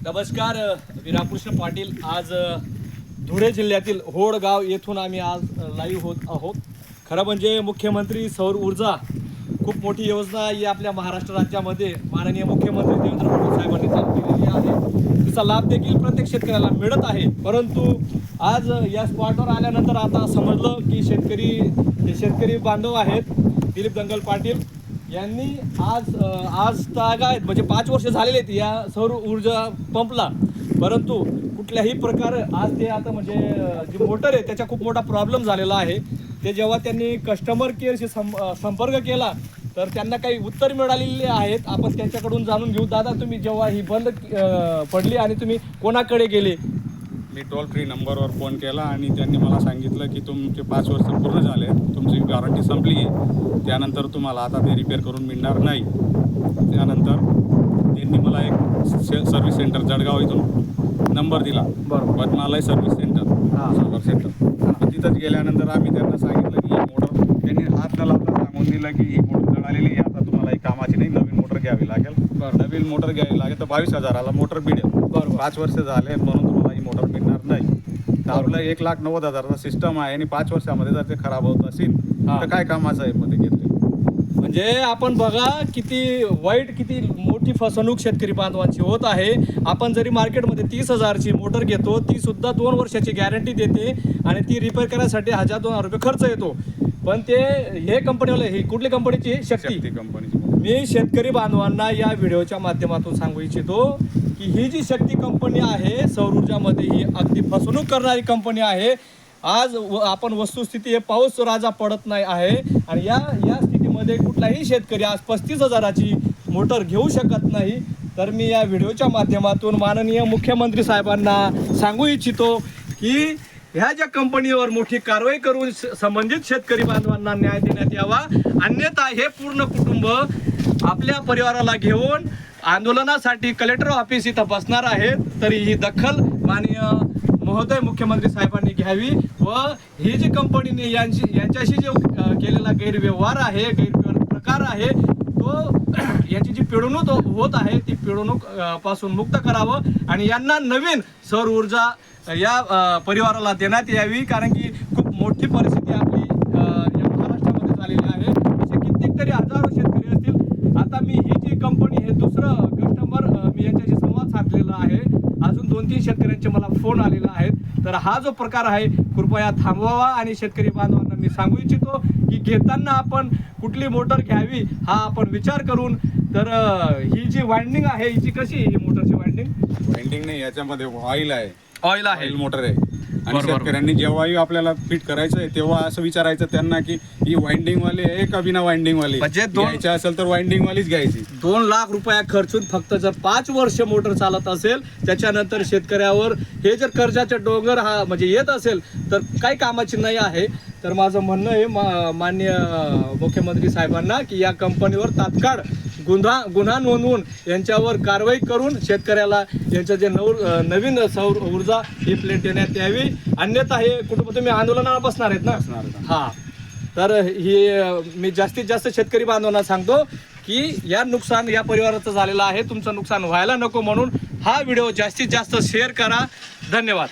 नमस्कार, विराकृष्ण पाटील. आज धुळे जिल्ह्यातील होड गाव येथून आम्ही आज लाईव्ह होत आहोत. खरं म्हणजे मुख्यमंत्री सौर ऊर्जा खूप मोठी योजना ही आपल्या महाराष्ट्र राज्यामध्ये माननीय मुख्यमंत्री देवेंद्र फडणवीस साहेबांनी चालू केलेली आहे. तिचा लाभ देखील प्रत्येक शेतकऱ्याला मिळत आहे. परंतु आज या स्पॉटवर आल्यानंतर आता समजलं की शेतकरी बांधव आहेत दिलीप दंगल पाटील यांनी आज तागायत म्हणजे 5 वर्ष झालेले आहेत या सौर ऊर्जा पंपला. परंतु कुठल्याही प्रकारे आज ते आता म्हणजे जी मोटर आहे त्याचा खूप मोठा प्रॉब्लेम झालेला आहे. ते जेव्हा त्यांनी कस्टमर केअरशी संपर्क केला तर त्यांना काही उत्तर मिळालेले आहेत. आपण त्यांच्याकडून जाणून घेऊ. दादा, तुम्ही जेव्हा ही बंद पडली आणि तुम्ही कोणाकडे गेले? मी टोल फ्री नंबरवर फोन केला आणि त्यांनी मला सांगितलं की तुमचे 5 वर्ष पूर्ण झाले, तुमची गॅरंटी संपली आहे, त्यानंतर तुम्हाला आता ते रिपेअर करून मिळणार नाही. त्यानंतर त्यांनी मला एक सर्व्हिस सेंटर जळगाव इथून नंबर दिला. बरोबर. Padmalaya service centre. तिथंच गेल्यानंतर आम्ही त्यांना सांगितलं की ही मोटर, त्यांनी हात न लावता सांगून दिलं की ही मोटर जळालेली आहे, आता तुम्हाला ही कामाची नाही, नवीन मोटर घ्यावी लागेल. नवीन मोटर घ्यावी लागेल तर 22,000ला मोटर मिळेल. बरोबर. 5 वर्ष झाले म्हणून तुम्हाला ही मोटर मिळणार नाही. तर आपलं 1,90,000चा सिस्टम आहे आणि 5 वर्षामध्ये जर ते खराब होत असेल तर काय कामाचं आहे मध्ये घेतले. म्हणजे आपण बघा किती वाईट, किती मोठी फसवणूक शेतकरी बांधवांची होत आहे. आपण जरी मार्केटमध्ये 30,000ची मोटर घेतो, ती सुद्धा 2 वर्षाची गॅरंटी देते आणि ती रिपेअर करण्यासाठी 1,000-2,000 रुपये खर्च येतो. पण ते हे कंपनीवाले, ही कुठली कंपनीची? शक्ती कंपनीची. मी शेतकरी बांधवांना या व्हिडिओच्या माध्यमातून सांगू इच्छितो की ही जी शक्ती कंपनी आहे सौर ऊर्जामध्ये, ही अगदी फसवणूक करणारी कंपनी आहे. आज आपण वस्तुस्थिती हे पाऊस राजा पडत नाही आहे आणि या स्थितीमध्ये कुठलाही शेतकरी आज 35,000ची मोटर घेऊ शकत नाही. तर मी या व्हिडिओच्या माध्यमातून माननीय मुख्यमंत्री साहेबांना सांगू इच्छितो की ह्या ज्या कंपनीवर मोठी कारवाई करून संबंधित शेतकरी बांधवांना न्याय देण्यात यावा. अन्यथा हे पूर्ण कुटुंब आपल्या परिवाराला घेऊन आंदोलनासाठी कलेक्टर ऑफिस इथं बसणार आहेत. तरी ही दखल माननीय महोदय मुख्यमंत्री साहेबांनी घ्यावी व ही जी कंपनीने यांच्याशी जो केलेला गैरव्यवहार आहे, गैरप्रकार आहे, तो याची जी पिळवणूक होत आहे ती पिळवणूक पासून मुक्त करावं आणि यांना नवीन सौर ऊर्जा या परिवाराला देण्यात यावी. कारण की खूप मोठी परिस्थिती आपली या महाराष्ट्रामध्ये झालेली आहे. असे कित्येक तरी हजारो शेतकरी असतील. आता मी ही जी कंपनी, हे दुसरं कस्टमर मी यांच्याशी संवाद साधलेला आहे. अजून 2-3 शेतकऱ्यांचे मला फोन आलेला आहेत. तर हा जो प्रकार आहे कृपया थांबवावा आणि शेतकरी बांधवांना मी सांगू इच्छितो की घेताना आपण कुठली मोटर घ्यावी हा आपण विचार करून. तर ही जी वाइंडिंग आहे हिची कशी, ही मोटरची वाइंडिंग नाही, याच्यामध्ये ऑइल आहे, ऑइल मोटर आहे. आणि शेतकऱ्यांनी जेव्हाही आपल्याला फिट करायचं आहे तेव्हा असं विचारायचं त्यांना की ही वाइंडिंग वाली आहे का बिना वाइंडिंग वाली. म्हणजे घ्यायची असेल तर वाइंडिंग वालीच घ्यायची. 2 लाख रुपया खर्चून फक्त जर 5 वर्ष मोटर चालत असेल, त्याच्यानंतर शेतकऱ्यावर हे जर कर्जाचे डोंगर हा म्हणजे येत असेल तर काही कामाची नाही आहे. तर माझं म्हणणं आहे माननीय मुख्यमंत्री साहेबांना की या कंपनीवर तात्काळ गुन्हा नोंदवून यांच्यावर कारवाई करून शेतकऱ्याला यांचं जे नवीन सौर ऊर्जा ही प्लेट देण्यात यावी. अन्यथा हे कुटुंब तुम्ही आंदोलनाला बसणार आहेत ना? हा. तर ही मी जास्तीत जास्त शेतकरी बांधवांना सांगतो की नुकसान या परिवाराचं झालेलं आहे, तुमचं नुकसान व्हायला नको म्हणून हा व्हिडिओ जास्तीत जास्त शेअर करा. धन्यवाद.